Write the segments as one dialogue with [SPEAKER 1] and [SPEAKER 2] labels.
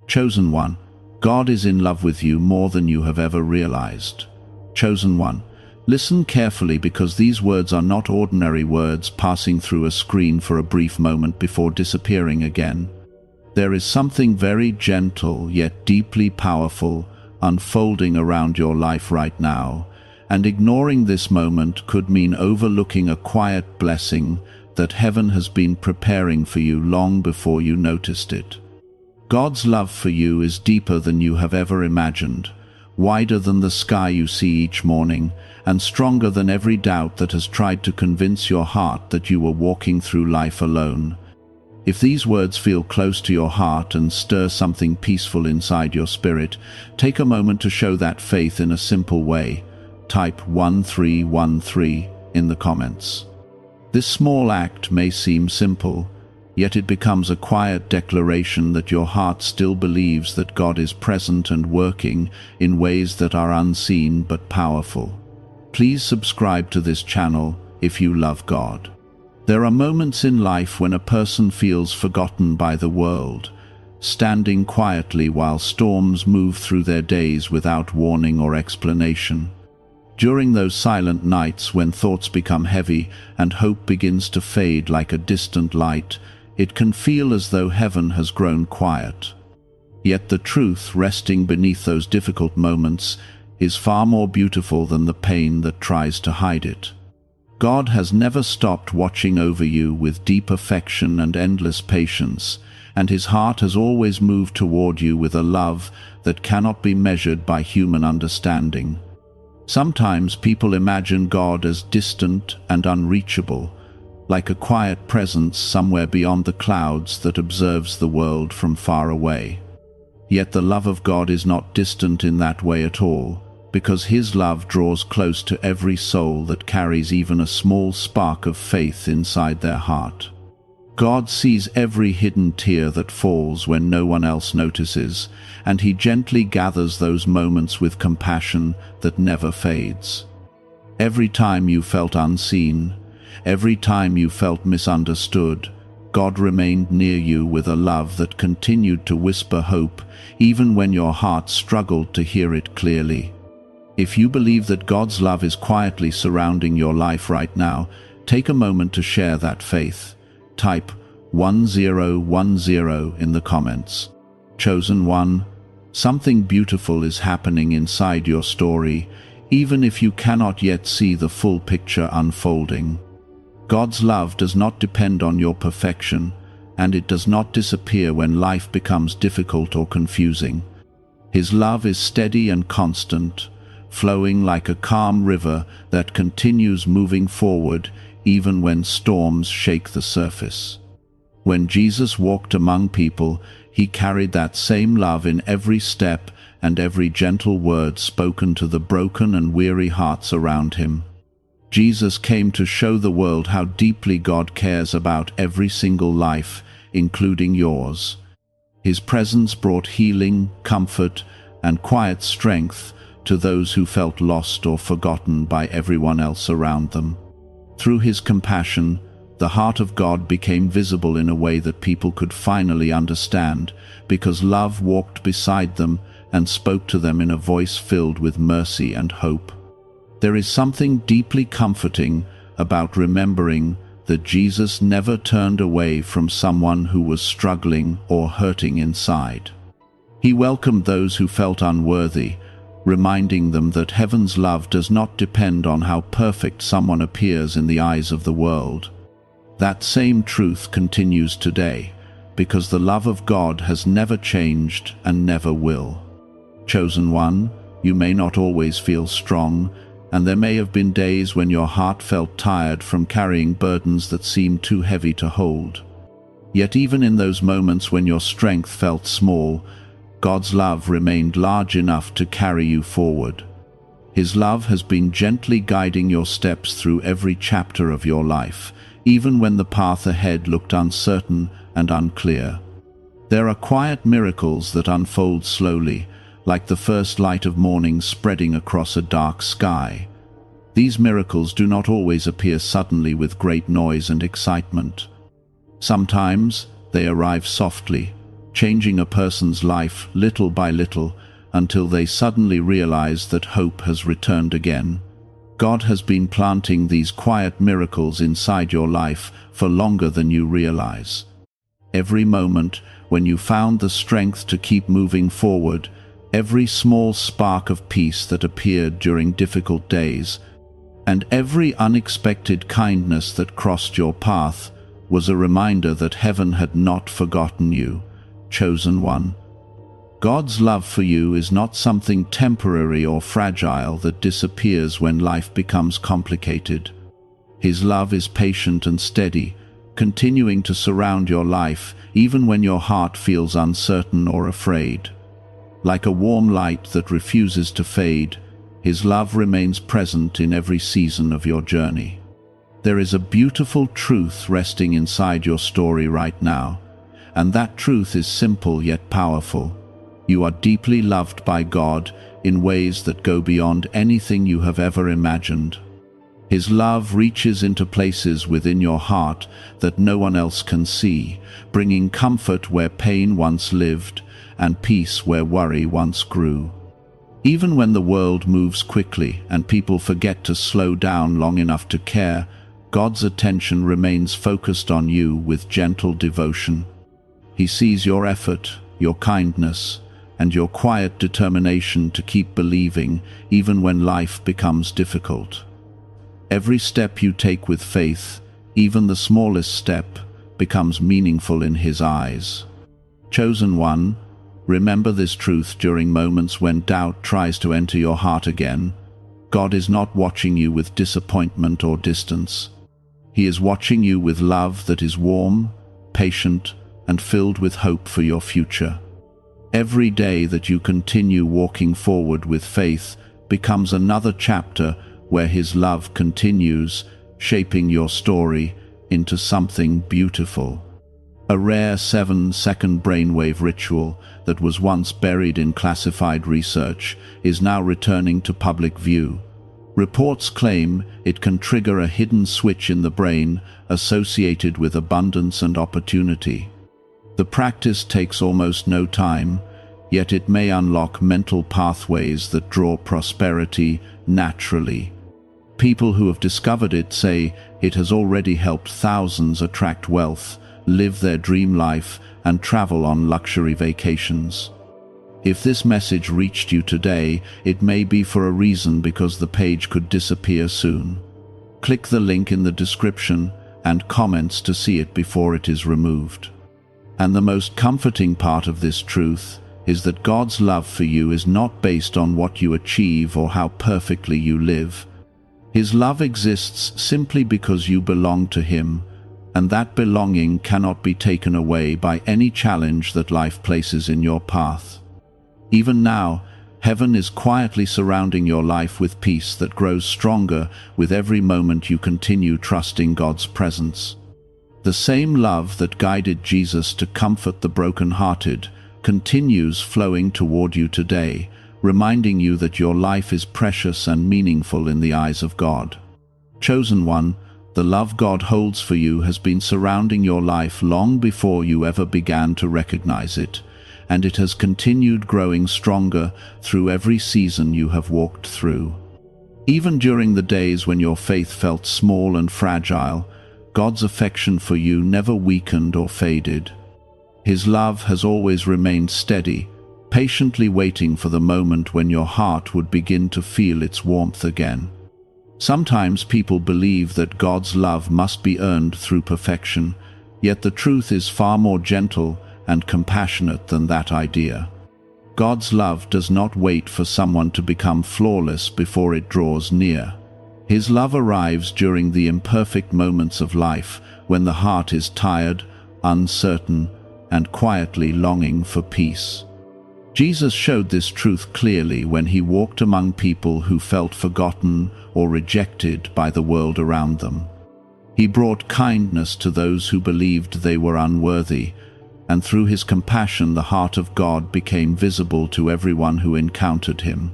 [SPEAKER 1] Chosen one, God is in love with you more than you have ever realized. Chosen one, listen carefully, because these words are not ordinary words passing through a screen for a brief moment before disappearing again. There is something very gentle yet deeply powerful unfolding around your life right now, and ignoring this moment could mean overlooking a quiet blessing that heaven has been preparing for you long before you noticed it. God's love for you is deeper than you have ever imagined, wider than the sky you see each morning, and stronger than every doubt that has tried to convince your heart that you were walking through life alone. If these words feel close to your heart and stir something peaceful inside your spirit, take a moment to show that faith in a simple way. Type 1313 in the comments. This small act may seem simple, yet it becomes a quiet declaration that your heart still believes that God is present and working in ways that are unseen but powerful. Please subscribe to this channel if you love God. There are moments in life when a person feels forgotten by the world, standing quietly while storms move through their days without warning or explanation. During those silent nights when thoughts become heavy and hope begins to fade like a distant light, it can feel as though heaven has grown quiet. Yet the truth resting beneath those difficult moments is far more beautiful than the pain that tries to hide it. God has never stopped watching over you with deep affection and endless patience, and His heart has always moved toward you with a love that cannot be measured by human understanding. Sometimes people imagine God as distant and unreachable, like a quiet presence somewhere beyond the clouds that observes the world from far away. Yet the love of God is not distant in that way at all, because His love draws close to every soul that carries even a small spark of faith inside their heart. God sees every hidden tear that falls when no one else notices, and He gently gathers those moments with compassion that never fades. Every time you felt unseen, every time you felt misunderstood, God remained near you with a love that continued to whisper hope, even when your heart struggled to hear it clearly. If you believe that God's love is quietly surrounding your life right now, take a moment to share that faith. Type 1010 in the comments. Chosen one, something beautiful is happening inside your story, even if you cannot yet see the full picture unfolding. God's love does not depend on your perfection, and it does not disappear when life becomes difficult or confusing. His love is steady and constant, flowing like a calm river that continues moving forward even when storms shake the surface. When Jesus walked among people, He carried that same love in every step and every gentle word spoken to the broken and weary hearts around Him. Jesus came to show the world how deeply God cares about every single life, including yours. His presence brought healing, comfort, and quiet strength to those who felt lost or forgotten by everyone else around them. Through His compassion, the heart of God became visible in a way that people could finally understand, because love walked beside them and spoke to them in a voice filled with mercy and hope. There is something deeply comforting about remembering that Jesus never turned away from someone who was struggling or hurting inside. He welcomed those who felt unworthy, reminding them that heaven's love does not depend on how perfect someone appears in the eyes of the world. That same truth continues today, because the love of God has never changed and never will. Chosen one, you may not always feel strong, and there may have been days when your heart felt tired from carrying burdens that seemed too heavy to hold. Yet even in those moments when your strength felt small, God's love remained large enough to carry you forward. His love has been gently guiding your steps through every chapter of your life, even when the path ahead looked uncertain and unclear. There are quiet miracles that unfold slowly, like the first light of morning spreading across a dark sky. These miracles do not always appear suddenly with great noise and excitement. Sometimes they arrive softly, changing a person's life little by little until they suddenly realize that hope has returned again. God has been planting these quiet miracles inside your life for longer than you realize. Every moment when you found the strength to keep moving forward, every small spark of peace that appeared during difficult days, and every unexpected kindness that crossed your path was a reminder that heaven had not forgotten you, chosen one. God's love for you is not something temporary or fragile that disappears when life becomes complicated. His love is patient and steady, continuing to surround your life even when your heart feels uncertain or afraid. Like a warm light that refuses to fade, His love remains present in every season of your journey. There is a beautiful truth resting inside your story right now, and that truth is simple yet powerful. You are deeply loved by God in ways that go beyond anything you have ever imagined. His love reaches into places within your heart that no one else can see, bringing comfort where pain once lived and peace where worry once grew. Even when the world moves quickly and people forget to slow down long enough to care, God's attention remains focused on you with gentle devotion. He sees your effort, your kindness, and your quiet determination to keep believing even when life becomes difficult. Every step you take with faith, even the smallest step, becomes meaningful in His eyes. Chosen one, remember this truth during moments when doubt tries to enter your heart again. God is not watching you with disappointment or distance. He is watching you with love that is warm, patient, and filled with hope for your future. Every day that you continue walking forward with faith becomes another chapter where His love continues, shaping your story into something beautiful. A rare 7-second brainwave ritual that was once buried in classified research is now returning to public view. Reports claim it can trigger a hidden switch in the brain associated with abundance and opportunity. The practice takes almost no time, yet it may unlock mental pathways that draw prosperity naturally. People who have discovered it say it has already helped thousands attract wealth, live their dream life, and travel on luxury vacations. If this message reached you today, it may be for a reason, because the page could disappear soon. Click the link in the description and comments to see it before it is removed. And the most comforting part of this truth is that God's love for you is not based on what you achieve or how perfectly you live. His love exists simply because you belong to Him, and that belonging cannot be taken away by any challenge that life places in your path. Even now, heaven is quietly surrounding your life with peace that grows stronger with every moment you continue trusting God's presence. The same love that guided Jesus to comfort the brokenhearted continues flowing toward you today, reminding you that your life is precious and meaningful in the eyes of God. Chosen one, the love God holds for you has been surrounding your life long before you ever began to recognize it, and it has continued growing stronger through every season you have walked through. Even during the days when your faith felt small and fragile, God's affection for you never weakened or faded. His love has always remained steady, patiently waiting for the moment when your heart would begin to feel its warmth again. Sometimes people believe that God's love must be earned through perfection, yet the truth is far more gentle and compassionate than that idea. God's love does not wait for someone to become flawless before it draws near. His love arrives during the imperfect moments of life, when the heart is tired, uncertain, and quietly longing for peace. Jesus showed this truth clearly when He walked among people who felt forgotten or rejected by the world around them. He brought kindness to those who believed they were unworthy, and through His compassion the heart of God became visible to everyone who encountered Him.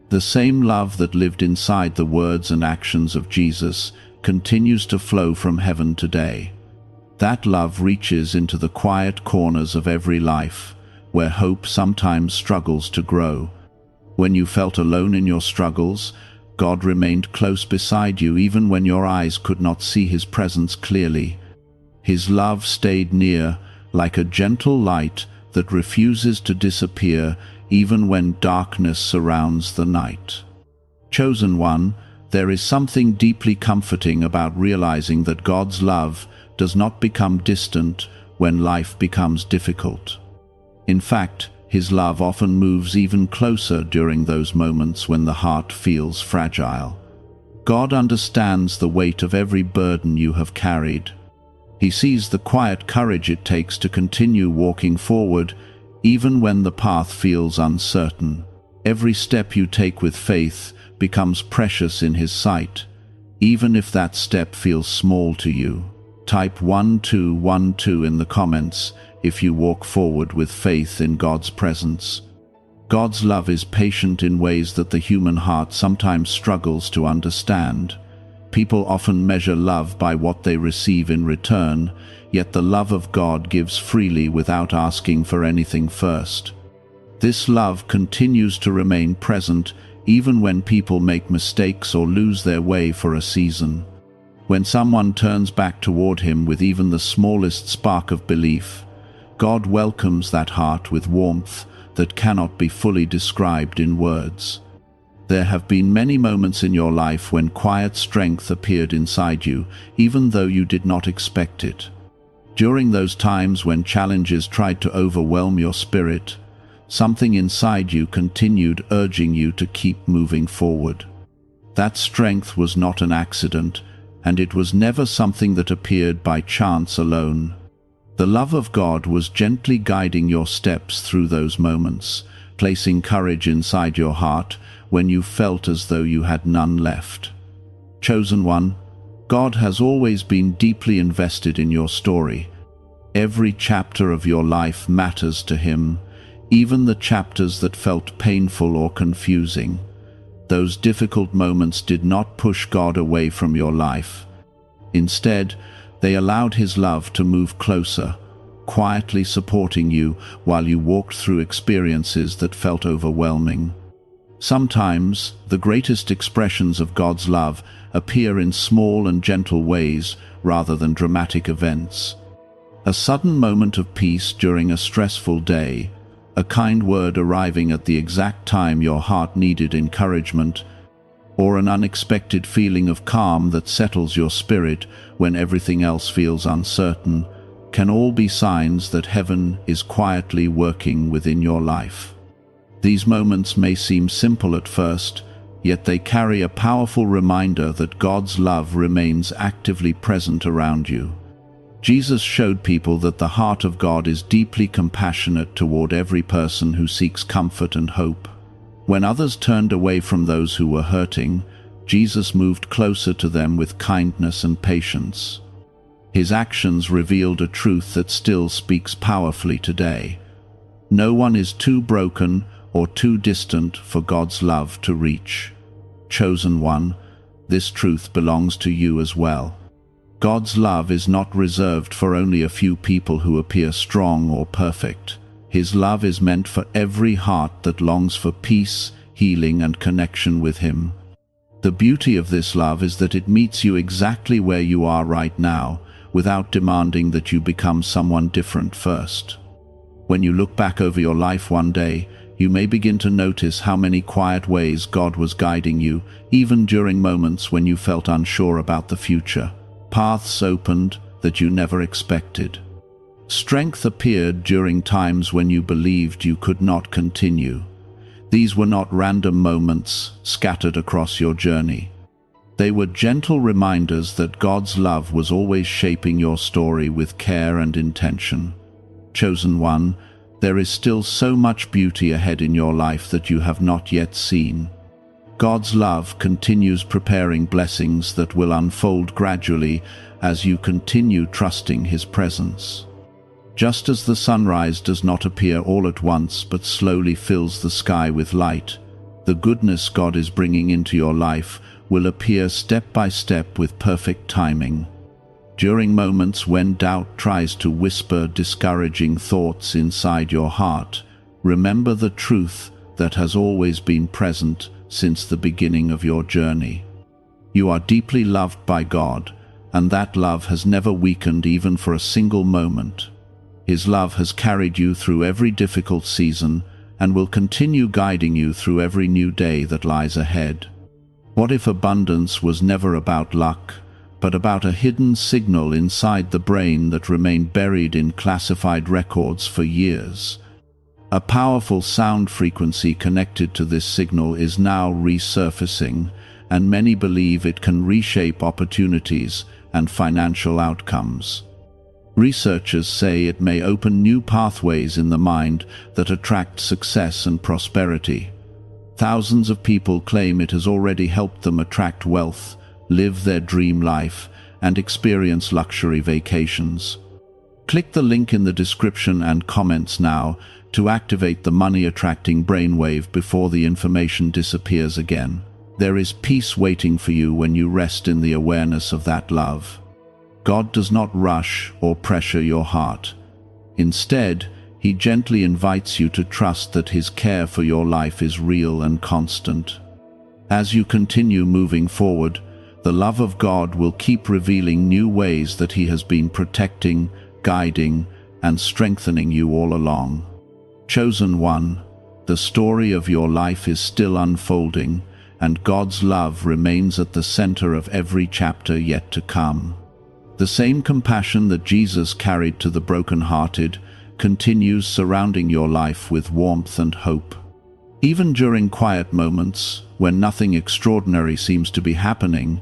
[SPEAKER 1] The same love that lived inside the words and actions of Jesus continues to flow from heaven today. That love reaches into the quiet corners of every life, where hope sometimes struggles to grow. When you felt alone in your struggles, God remained close beside you even when your eyes could not see His presence clearly. His love stayed near, like a gentle light that refuses to disappear even when darkness surrounds the night. Chosen one, there is something deeply comforting about realizing that God's love does not become distant when life becomes difficult. In fact, His love often moves even closer during those moments when the heart feels fragile. God understands the weight of every burden you have carried. He sees the quiet courage it takes to continue walking forward, even when the path feels uncertain. Every step you take with faith becomes precious in His sight, even if that step feels small to you. Type 1212 in the comments if you walk forward with faith in God's presence. God's love is patient in ways that the human heart sometimes struggles to understand. People often measure love by what they receive in return, yet the love of God gives freely without asking for anything first. This love continues to remain present even when people make mistakes or lose their way for a season. When someone turns back toward Him with even the smallest spark of belief, God welcomes that heart with warmth that cannot be fully described in words. There have been many moments in your life when quiet strength appeared inside you, even though you did not expect it. During those times when challenges tried to overwhelm your spirit, something inside you continued urging you to keep moving forward. That strength was not an accident, and it was never something that appeared by chance alone. The love of God was gently guiding your steps through those moments, placing courage inside your heart when you felt as though you had none left. Chosen one, God has always been deeply invested in your story. Every chapter of your life matters to Him, even the chapters that felt painful or confusing. Those difficult moments did not push God away from your life. Instead, they allowed His love to move closer, quietly supporting you while you walked through experiences that felt overwhelming. Sometimes, the greatest expressions of God's love appear in small and gentle ways rather than dramatic events. A sudden moment of peace during a stressful day, a kind word arriving at the exact time your heart needed encouragement, or an unexpected feeling of calm that settles your spirit when everything else feels uncertain, can all be signs that heaven is quietly working within your life. These moments may seem simple at first, yet they carry a powerful reminder that God's love remains actively present around you. Jesus showed people that the heart of God is deeply compassionate toward every person who seeks comfort and hope. When others turned away from those who were hurting, Jesus moved closer to them with kindness and patience. His actions revealed a truth that still speaks powerfully today. No one is too broken or too distant for God's love to reach. Chosen one, this truth belongs to you as well. God's love is not reserved for only a few people who appear strong or perfect. His love is meant for every heart that longs for peace, healing, and connection with Him. The beauty of this love is that it meets you exactly where you are right now, without demanding that you become someone different first. When you look back over your life one day, you may begin to notice how many quiet ways God was guiding you, even during moments when you felt unsure about the future. Paths opened that you never expected. Strength appeared during times when you believed you could not continue. These were not random moments scattered across your journey. They were gentle reminders that God's love was always shaping your story with care and intention. Chosen one, there is still so much beauty ahead in your life that you have not yet seen. God's love continues preparing blessings that will unfold gradually as you continue trusting His presence. Just as the sunrise does not appear all at once but slowly fills the sky with light, the goodness God is bringing into your life will appear step by step with perfect timing. During moments when doubt tries to whisper discouraging thoughts inside your heart, remember the truth that has always been present since the beginning of your journey. You are deeply loved by God, and that love has never weakened even for a single moment. His love has carried you through every difficult season and will continue guiding you through every new day that lies ahead. What if abundance was never about luck, but about a hidden signal inside the brain that remained buried in classified records for years? A powerful sound frequency connected to this signal is now resurfacing, and many believe it can reshape opportunities and financial outcomes. Researchers say it may open new pathways in the mind that attract success and prosperity. Thousands of people claim it has already helped them attract wealth, live their dream life, and experience luxury vacations. Click the link in the description and comments now to activate the money-attracting brainwave before the information disappears again. There is peace waiting for you when you rest in the awareness of that love. God does not rush or pressure your heart. Instead, He gently invites you to trust that His care for your life is real and constant. As you continue moving forward, the love of God will keep revealing new ways that He has been protecting, guiding, and strengthening you all along. Chosen one, the story of your life is still unfolding, and God's love remains at the center of every chapter yet to come. The same compassion that Jesus carried to the brokenhearted continues surrounding your life with warmth and hope. Even during quiet moments, when nothing extraordinary seems to be happening,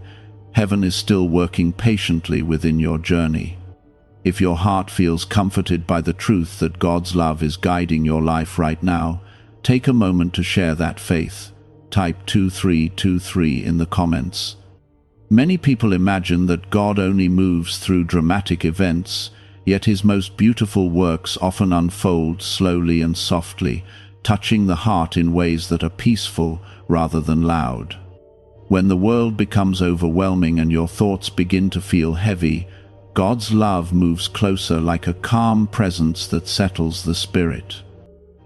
[SPEAKER 1] heaven is still working patiently within your journey. If your heart feels comforted by the truth that God's love is guiding your life right now, take a moment to share that faith. Type 2323 in the comments. Many people imagine that God only moves through dramatic events, yet His most beautiful works often unfold slowly and softly, touching the heart in ways that are peaceful rather than loud. When the world becomes overwhelming and your thoughts begin to feel heavy, God's love moves closer like a calm presence that settles the spirit.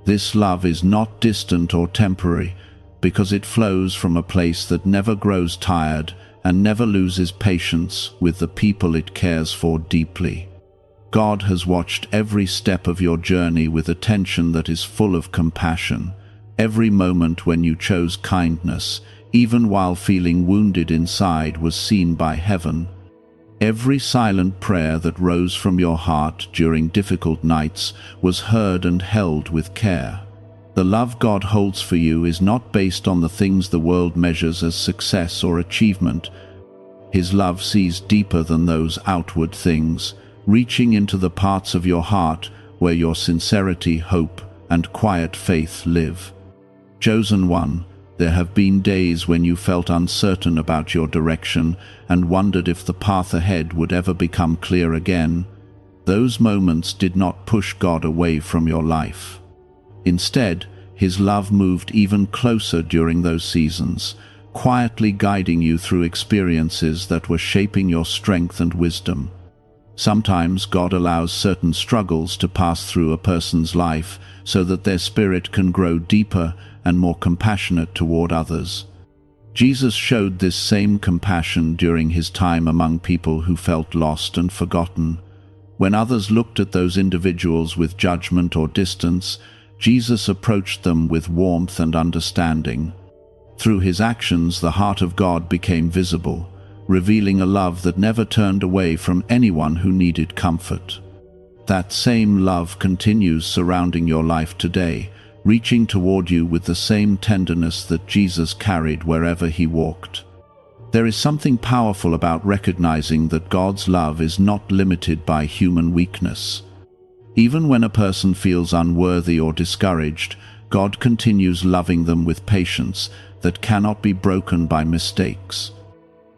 [SPEAKER 1] This love is not distant or temporary, because it flows from a place that never grows tired and never loses patience with the people it cares for deeply. God has watched every step of your journey with attention that is full of compassion. Every moment when you chose kindness, even while feeling wounded inside, was seen by heaven. Every silent prayer that rose from your heart during difficult nights was heard and held with care. The love God holds for you is not based on the things the world measures as success or achievement. His love sees deeper than those outward things, reaching into the parts of your heart where your sincerity, hope, and quiet faith live. Chosen one, there have been days when you felt uncertain about your direction and wondered if the path ahead would ever become clear again. Those moments did not push God away from your life. Instead, His love moved even closer during those seasons, quietly guiding you through experiences that were shaping your strength and wisdom. Sometimes God allows certain struggles to pass through a person's life so that their spirit can grow deeper and more compassionate toward others. Jesus showed this same compassion during His time among people who felt lost and forgotten. When others looked at those individuals with judgment or distance, Jesus approached them with warmth and understanding. Through His actions, the heart of God became visible, revealing a love that never turned away from anyone who needed comfort. That same love continues surrounding your life today, reaching toward you with the same tenderness that Jesus carried wherever He walked. There is something powerful about recognizing that God's love is not limited by human weakness. Even when a person feels unworthy or discouraged, God continues loving them with patience that cannot be broken by mistakes.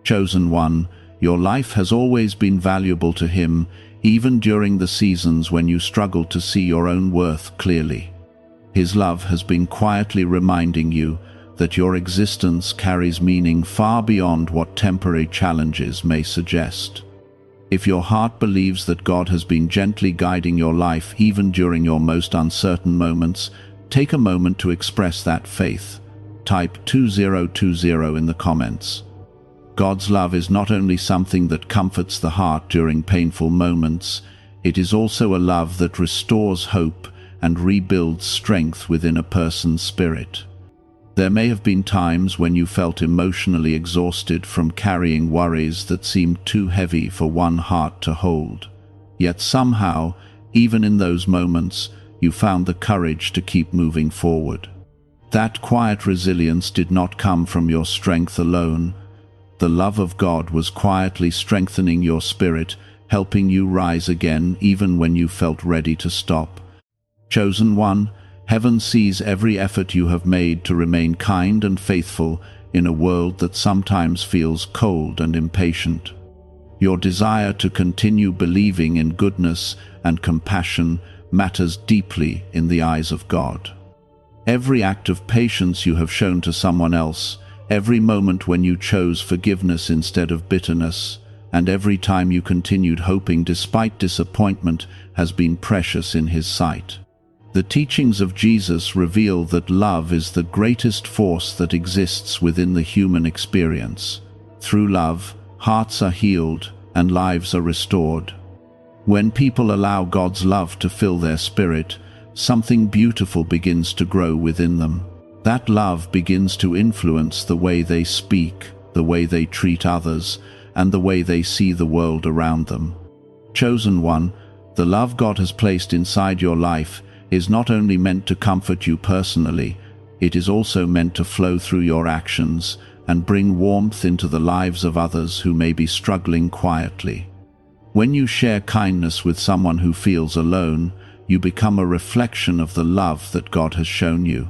[SPEAKER 1] Chosen one, your life has always been valuable to Him, even during the seasons when you struggle to see your own worth clearly. His love has been quietly reminding you that your existence carries meaning far beyond what temporary challenges may suggest. If your heart believes that God has been gently guiding your life even during your most uncertain moments, take a moment to express that faith. Type 2020 in the comments. God's love is not only something that comforts the heart during painful moments, it is also a love that restores hope and rebuilds strength within a person's spirit. There may have been times when you felt emotionally exhausted from carrying worries that seemed too heavy for one heart to hold. Yet somehow, even in those moments, you found the courage to keep moving forward. That quiet resilience did not come from your strength alone. The love of God was quietly strengthening your spirit, helping you rise again even when you felt ready to stop. Chosen one, heaven sees every effort you have made to remain kind and faithful in a world that sometimes feels cold and impatient. Your desire to continue believing in goodness and compassion matters deeply in the eyes of God. Every act of patience you have shown to someone else, every moment when you chose forgiveness instead of bitterness, and every time you continued hoping despite disappointment has been precious in His sight. The teachings of Jesus reveal that love is the greatest force that exists within the human experience. Through love, hearts are healed and lives are restored. When people allow God's love to fill their spirit, something beautiful begins to grow within them. That love begins to influence the way they speak, the way they treat others, and the way they see the world around them. Chosen one, the love God has placed inside your life is not only meant to comfort you personally, it is also meant to flow through your actions and bring warmth into the lives of others who may be struggling quietly. When you share kindness with someone who feels alone, you become a reflection of the love that God has shown you.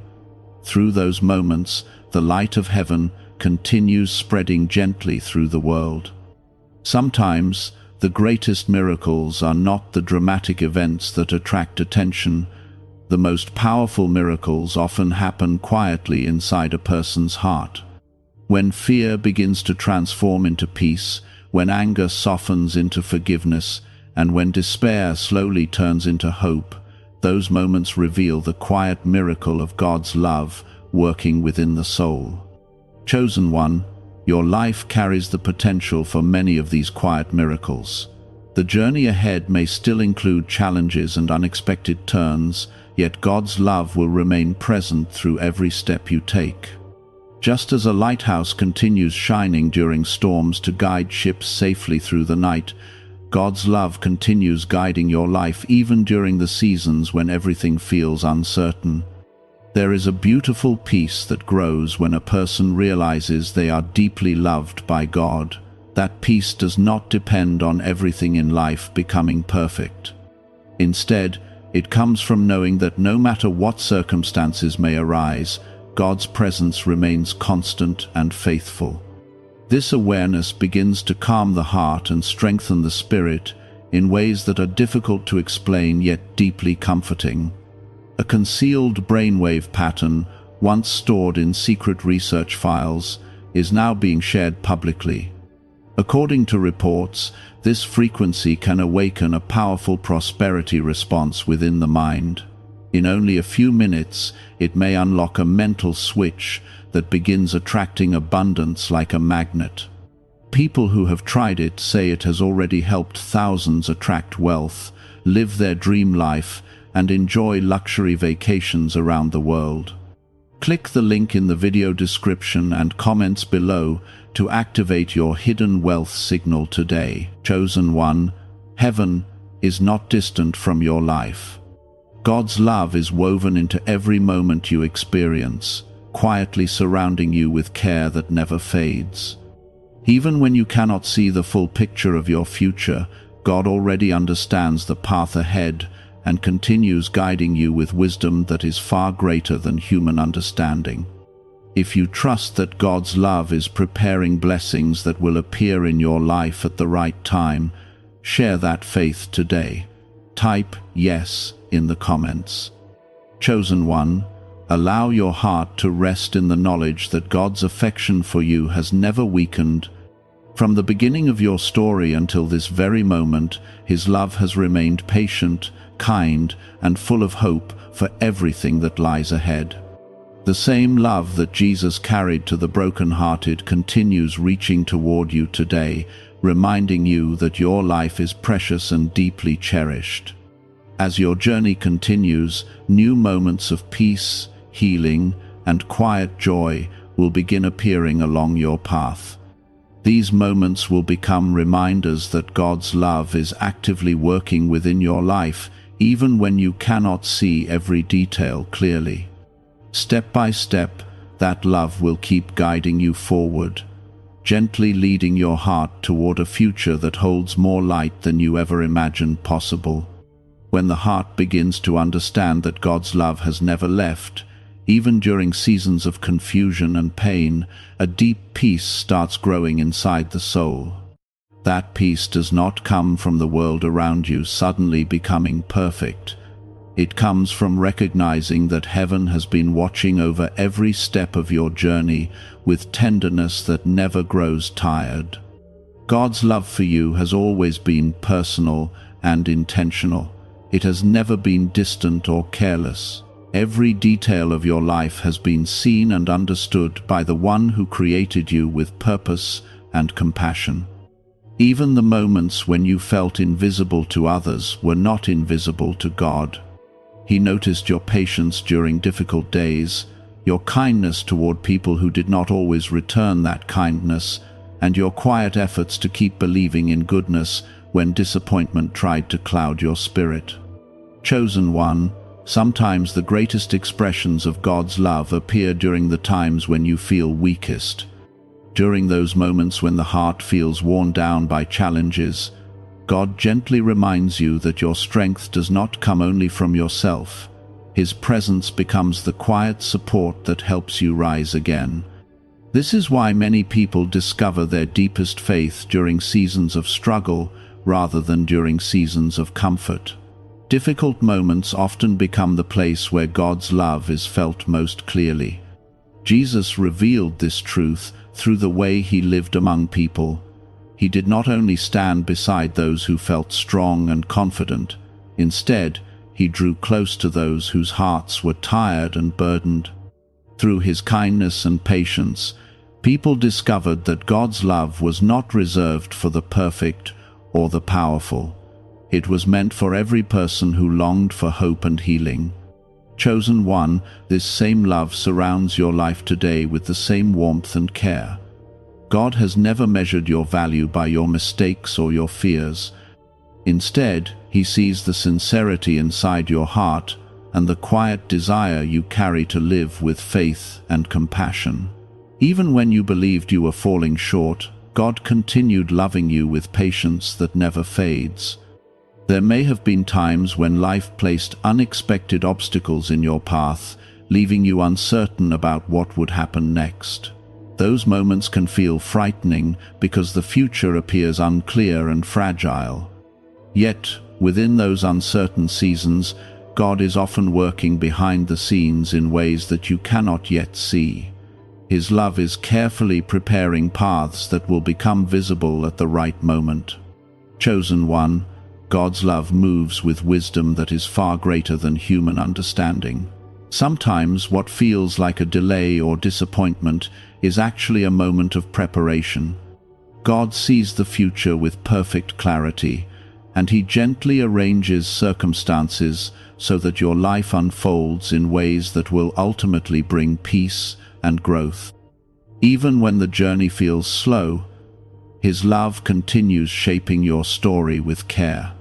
[SPEAKER 1] Through those moments, the light of heaven continues spreading gently through the world. Sometimes, the greatest miracles are not the dramatic events that attract attention. The most powerful miracles often happen quietly inside a person's heart. When fear begins to transform into peace, when anger softens into forgiveness, and when despair slowly turns into hope, those moments reveal the quiet miracle of God's love working within the soul. Chosen one, your life carries the potential for many of these quiet miracles. The journey ahead may still include challenges and unexpected turns, yet God's love will remain present through every step you take. Just as a lighthouse continues shining during storms to guide ships safely through the night, God's love continues guiding your life even during the seasons when everything feels uncertain. There is a beautiful peace that grows when a person realizes they are deeply loved by God. That peace does not depend on everything in life becoming perfect. Instead, it comes from knowing that no matter what circumstances may arise, God's presence remains constant and faithful. This awareness begins to calm the heart and strengthen the spirit in ways that are difficult to explain yet deeply comforting. A concealed brainwave pattern, once stored in secret research files, is now being shared publicly. According to reports, this frequency can awaken a powerful prosperity response within the mind. In only a few minutes, it may unlock a mental switch that begins attracting abundance like a magnet. People who have tried it say it has already helped thousands attract wealth, live their dream life, and enjoy luxury vacations around the world. Click the link in the video description and comments below to activate your hidden wealth signal today. Chosen one, heaven is not distant from your life. God's love is woven into every moment you experience, quietly surrounding you with care that never fades. Even when you cannot see the full picture of your future, God already understands the path ahead and continues guiding you with wisdom that is far greater than human understanding. If you trust that God's love is preparing blessings that will appear in your life at the right time, share that faith today. Type yes in the comments. Chosen one, allow your heart to rest in the knowledge that God's affection for you has never weakened. From the beginning of your story until this very moment, His love has remained patient, kind, and full of hope for everything that lies ahead. The same love that Jesus carried to the broken-hearted continues reaching toward you today, reminding you that your life is precious and deeply cherished. As your journey continues, new moments of peace, healing, and quiet joy will begin appearing along your path. These moments will become reminders that God's love is actively working within your life, even when you cannot see every detail clearly. Step by step, that love will keep guiding you forward, gently leading your heart toward a future that holds more light than you ever imagined possible. When the heart begins to understand that God's love has never left, even during seasons of confusion and pain, a deep peace starts growing inside the soul. That peace does not come from the world around you suddenly becoming perfect. It comes from recognizing that heaven has been watching over every step of your journey with tenderness that never grows tired. God's love for you has always been personal and intentional. It has never been distant or careless. Every detail of your life has been seen and understood by the one who created you with purpose and compassion. Even the moments when you felt invisible to others were not invisible to God. He noticed your patience during difficult days, your kindness toward people who did not always return that kindness, and your quiet efforts to keep believing in goodness when disappointment tried to cloud your spirit. Chosen one, sometimes the greatest expressions of God's love appear during the times when you feel weakest. During those moments when the heart feels worn down by challenges, God gently reminds you that your strength does not come only from yourself. His presence becomes the quiet support that helps you rise again. This is why many people discover their deepest faith during seasons of struggle rather than during seasons of comfort. Difficult moments often become the place where God's love is felt most clearly. Jesus revealed this truth through the way he lived among people. He did not only stand beside those who felt strong and confident. Instead, he drew close to those whose hearts were tired and burdened. Through his kindness and patience, people discovered that God's love was not reserved for the perfect or the powerful. It was meant for every person who longed for hope and healing. Chosen one, this same love surrounds your life today with the same warmth and care. God has never measured your value by your mistakes or your fears. Instead, he sees the sincerity inside your heart and the quiet desire you carry to live with faith and compassion. Even when you believed you were falling short, God continued loving you with patience that never fades. There may have been times when life placed unexpected obstacles in your path, leaving you uncertain about what would happen next. Those moments can feel frightening because the future appears unclear and fragile. Yet, within those uncertain seasons, God is often working behind the scenes in ways that you cannot yet see. His love is carefully preparing paths that will become visible at the right moment. Chosen one, God's love moves with wisdom that is far greater than human understanding. Sometimes what feels like a delay or disappointment is actually a moment of preparation. God sees the future with perfect clarity, and he gently arranges circumstances so that your life unfolds in ways that will ultimately bring peace and growth. Even when the journey feels slow, his love continues shaping your story with care.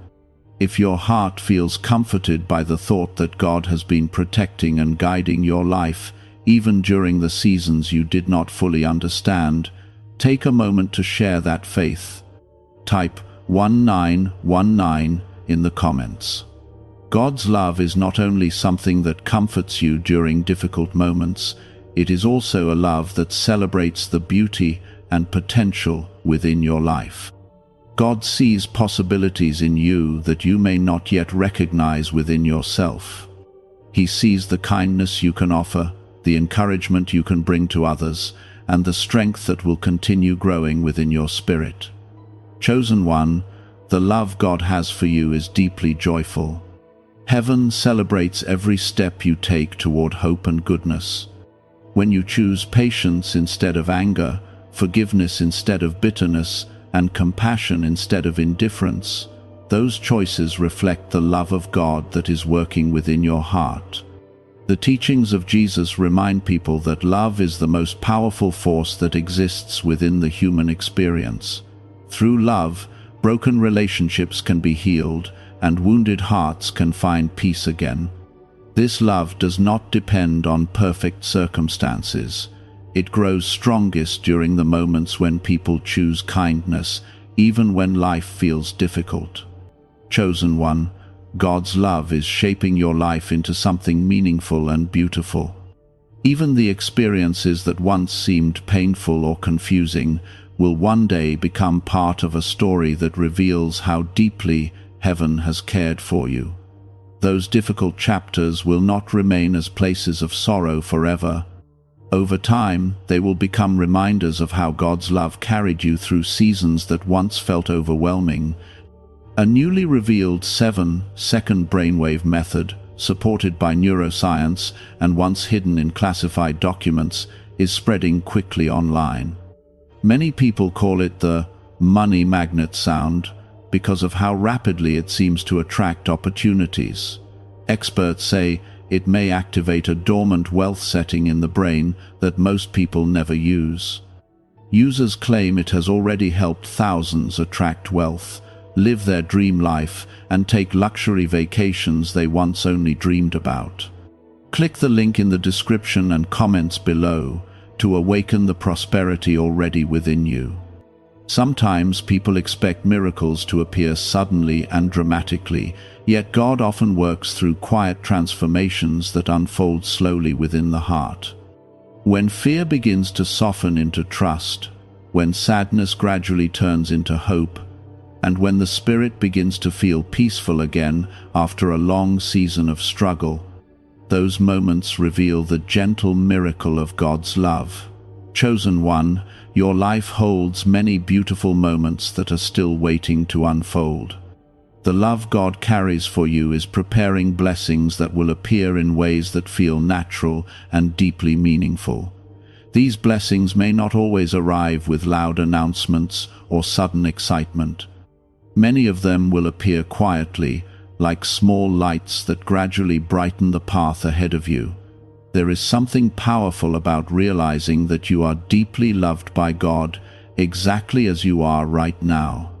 [SPEAKER 1] If your heart feels comforted by the thought that God has been protecting and guiding your life, even during the seasons you did not fully understand, take a moment to share that faith. Type 1919 in the comments. God's love is not only something that comforts you during difficult moments, it is also a love that celebrates the beauty and potential within your life. God sees possibilities in you that you may not yet recognize within yourself. He sees the kindness you can offer, the encouragement you can bring to others, and the strength that will continue growing within your spirit. Chosen one, the love God has for you is deeply joyful. Heaven celebrates every step you take toward hope and goodness. When you choose patience instead of anger, forgiveness instead of bitterness, and compassion instead of indifference, those choices reflect the love of God that is working within your heart. The teachings of Jesus remind people that love is the most powerful force that exists within the human experience. Through love, broken relationships can be healed, and wounded hearts can find peace again. This love does not depend on perfect circumstances. It grows strongest during the moments when people choose kindness, even when life feels difficult. Chosen one, God's love is shaping your life into something meaningful and beautiful. Even the experiences that once seemed painful or confusing will one day become part of a story that reveals how deeply heaven has cared for you. Those difficult chapters will not remain as places of sorrow forever. Over time, they will become reminders of how God's love carried you through seasons that once felt overwhelming. A newly revealed 7-second brainwave method, supported by neuroscience and once hidden in classified documents, is spreading quickly online. Many people call it the money magnet sound because of how rapidly it seems to attract opportunities. Experts say it may activate a dormant wealth setting in the brain that most people never use. Users claim it has already helped thousands attract wealth, live their dream life, and take luxury vacations they once only dreamed about. Click the link in the description and comments below to awaken the prosperity already within you. Sometimes people expect miracles to appear suddenly and dramatically, yet God often works through quiet transformations that unfold slowly within the heart. When fear begins to soften into trust, when sadness gradually turns into hope, and when the spirit begins to feel peaceful again after a long season of struggle, those moments reveal the gentle miracle of God's love. Chosen one, your life holds many beautiful moments that are still waiting to unfold. The love God carries for you is preparing blessings that will appear in ways that feel natural and deeply meaningful. These blessings may not always arrive with loud announcements or sudden excitement. Many of them will appear quietly, like small lights that gradually brighten the path ahead of you. There is something powerful about realizing that you are deeply loved by God, exactly as you are right now.